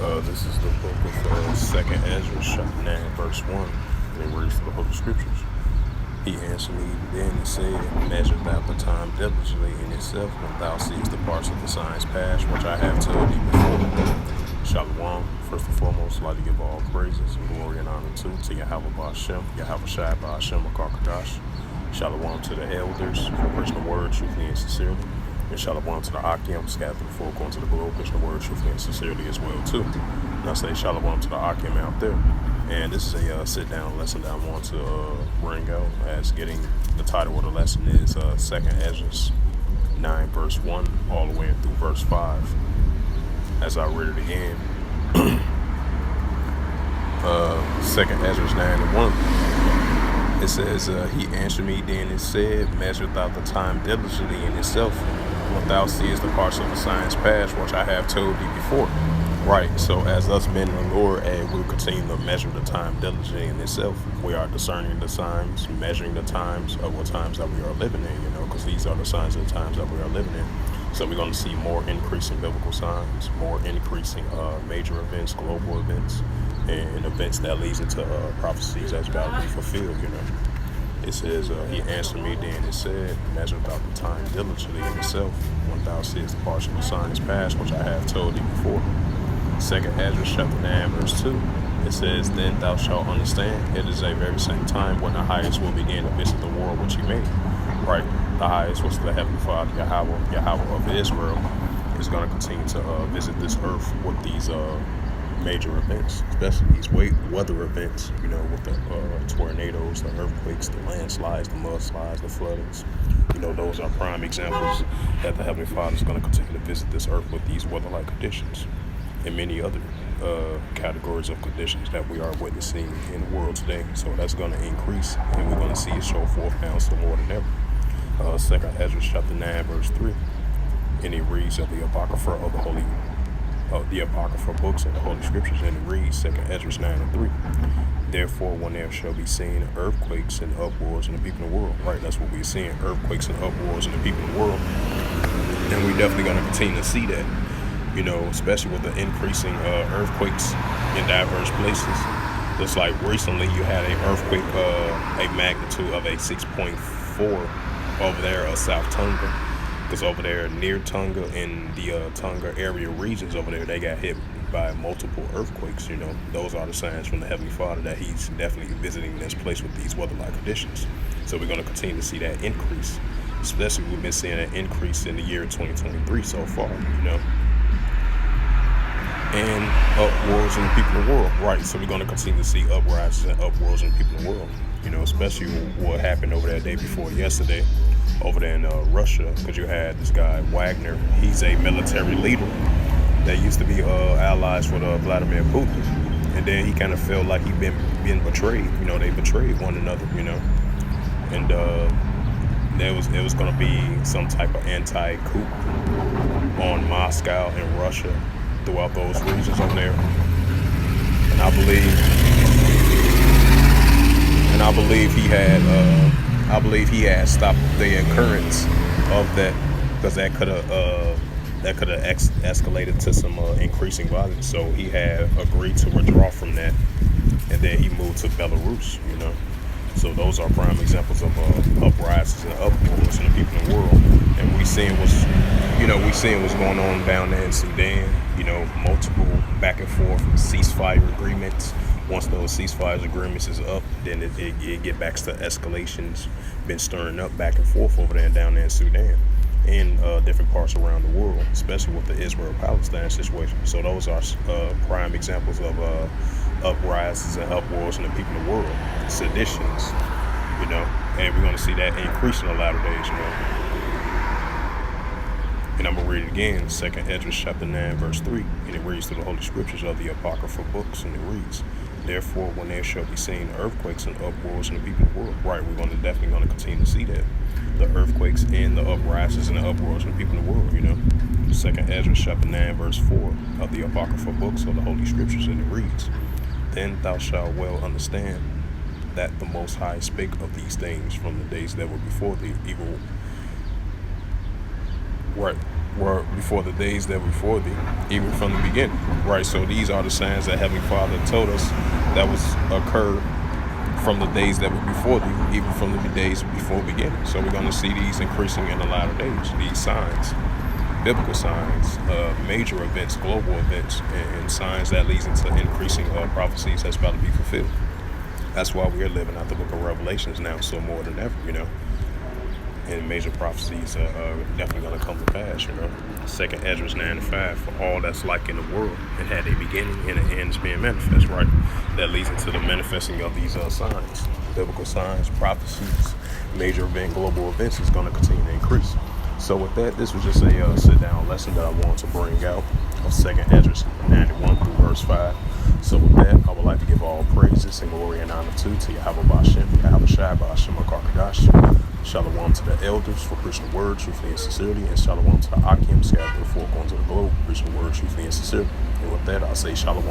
This is the book of 2nd Ezra, chapter 9, verse 1, and it reads the Holy Scriptures. He answered me then and said, Measure thou the time diligently in itself, when thou seest the parts of the signs past, which I have told thee before. Shalom. First and foremost, I'd like to give all praises and glory and honor to Yahweh Ba'Shem, Yahweh Shai Ba'Shem Akakadash. Shalom to the elders for preaching the word truthfully and sincerely. And shalom to the Akim scattered to the four corners of the globe, preaching the word truthfully and sincerely as well too. And I say shalom to the Akim out there. And this is a sit-down lesson that I want to bring out, as getting the title of the lesson is 2nd Ezra 9 verse 1 all the way through verse 5. As I read it again, 2nd Ezra 9 and 1. It says, he answered me then and said, Measure thou the time diligently in itself, when thou seest the parts of the signs past, which I have told thee before. Right, so as us men in the Lord, and we'll continue to measure the time diligently in itself. We are discerning the signs, measuring the times of what times that we are living in, because these are the signs of the times that we are living in. So we're going to see more increasing biblical signs, more increasing major events, global events, and events that leads into prophecies that's about to be fulfilled, It says, he answered me then and said, Measure thou the time diligently in itself, when thou seest the parts of the signs past, which I have told thee before. 2nd Ezra chapter 9 verse 2. It says, Then thou shalt understand, it is a very same time when the highest will begin to visit the world which he made. Right, the highest was the Heavenly Father, Yahweh of Israel, is going to continue to visit this earth with these major events, especially these weather events, with the tornadoes, the earthquakes, the landslides, the mudslides, the floodings. Those are prime examples that the Heavenly Father is going to continue to visit this earth with these weather-like conditions and many other categories of conditions that we are witnessing in the world today. So that's going to increase, and we're going to see it show forth now so more than ever. 2nd Ezra chapter 9 verse 3, and it reads of the Apocrypha of the Apocrypha books of the Holy Scriptures, and it reads 2nd Ezra 9 and 3. Therefore, when there shall be seen earthquakes and uproars in the people of the world. Right, that's what we're seeing, earthquakes and uproars in the people of the world. And we're definitely going to continue to see that, especially with the increasing earthquakes in diverse places. Just like recently you had an earthquake, a magnitude of a 6.4 over there of South Tonga. Because over there near Tonga, in the Tonga area regions over there, they got hit by multiple earthquakes. Those are the signs from the Heavenly Father that he's definitely visiting this place with these weather-like conditions. So we're going to continue to see that increase. Especially we've been seeing an increase in the year 2023 so far, and uproars in the people of the world. Right, so we're going to continue to see uprisings and uproars in the people of the world. Especially what happened over that day before yesterday over there in Russia, because you had this guy Wagner. He's a military leader that used to be allies with Vladimir Putin, and then he kind of felt like he'd been betrayed. They betrayed one another. And it was going to be some type of anti-coup on Moscow and Russia throughout those regions over there. And I believe he had stopped the occurrence of that, because that could have escalated to some increasing violence. So he had agreed to withdraw from that, and then he moved to Belarus. So those are prime examples of uprisings and uproars in the people in the world. And we seeing what's going on down there in Sudan. Multiple back and forth ceasefire agreements. Once those ceasefire agreements is up, then it get back to escalations. Been stirring up back and forth over there and down there in Sudan, in different parts around the world, especially with the Israel-Palestine situation. So those are prime examples of uprisings and uproars in the people of the world, seditions, and we're going to see that increase in the latter days, And I'm going to read it again, 2nd Ezra chapter 9 verse 3, and it reads through the Holy Scriptures of the Apocrypha books, and it reads, Therefore, when there shall be seen earthquakes and uproars in the people of the world. Right, we're definitely going to continue to see that. The earthquakes and the uprisings and the uproars in the people of the world, 2nd Ezra chapter 9 verse 4 of the Apocrypha books of the Holy Scriptures, and it reads, Then thou shalt well understand that the Most High spake of these things from the days that were before the evil. Right. were before the days that were before thee, even from the beginning. Right? So these are the signs that Heavenly Father told us that was occurred from the days that were before thee, even from the days before beginning. So we're going to see these increasing in the latter days, these signs, biblical signs, major events, global events, and signs that leads into increasing prophecies that's about to be fulfilled. That's why we're living out the book of Revelations now, so more than ever, and major prophecies are definitely going to come to pass, Second Esdras 9:5, for all that's like in the world, it had a beginning and an end is being manifest, right? That leads into the manifesting of these signs, biblical signs, prophecies, major event, global events is going to continue to increase. So with that, this was just a sit-down lesson that I wanted to bring out of Second Esdras 91 through verse 5. So with that, I would like to give all praises and glory and honor to Yahweh Ba'Shem, Yahweh Shai Ba'Shem HaKarkadash. Shalom to the elders for preaching the word, truthfully and sincerely, and shalom to the Akim scattered in the four corners of the globe, preaching the word, truthfully and sincerely. And with that, I'll say shalom.